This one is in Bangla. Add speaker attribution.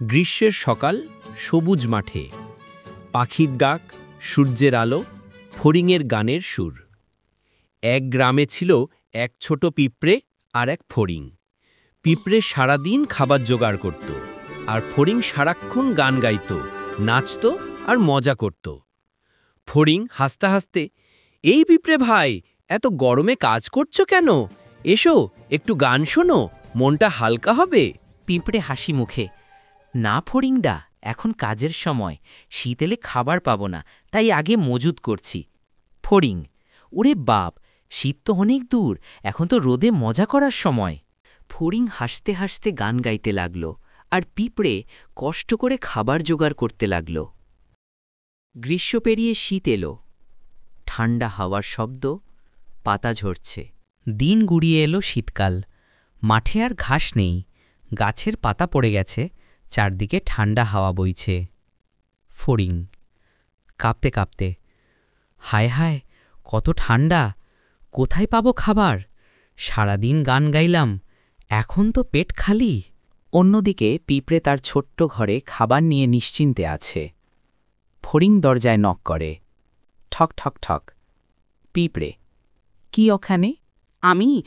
Speaker 1: গ্রীষ্মের সকাল, সবুজ মাঠে পাখির ডাক, সূর্যের আলো, ফড়িংয়ের গানের সুর। এক গ্রামে ছিল এক ছোট পিঁপড়ে আর এক ফড়িং। পিঁপড়ে সারাদিন খাবার জোগাড় করত, আর ফড়িং সারাক্ষণ গান গাইত, নাচত আর মজা করত। ফড়িং হাসতে হাসতে, "এই পিঁপড়ে ভাই, এত গরমে কাজ করছো কেন? এসো, একটু গান শোনো, মনটা হালকা হবে।"
Speaker 2: পিঁপড়ে হাসি মুখে, "না ফড়িংডা, এখন কাজের সময়, শীত এলে খাবার পাবো না, তাই আগে মজুত করছি।" ফড়িং, ওরে বাপ, শীত তো অনেক দূর, এখন তো রোদে মজা করার সময়। ফড়িং হাসতে হাসতে গান গাইতে লাগল, আর পিঁপড়ে কষ্ট করে খাবার জোগাড় করতে লাগল। গ্রীষ্ম পেরিয়ে শীত এলো, ঠান্ডা হাওয়ার শব্দ, পাতা ঝরছে।
Speaker 3: দিন গুড়িয়ে এলো শীতকাল। মাঠে আর ঘাস নেই, গাছের পাতা পড়ে গেছে, চারদিকে ঠান্ডা হাওয়া বইছে। ফড়িং কাঁপতে কাঁপতে, হায় হায়, কত ঠান্ডা, কোথায় পাবো খাবার? সারাদিন গান গাইলাম, এখন তো পেট খালি।
Speaker 2: অন্যদিকে পিঁপড়ে তার ছোট্ট ঘরে খাবার নিয়ে নিশ্চিন্তে আছে। ফড়িং দরজায় নক করে, ঠক ঠক ঠক। পিঁপড়ে, কি ওখানে?
Speaker 4: আমি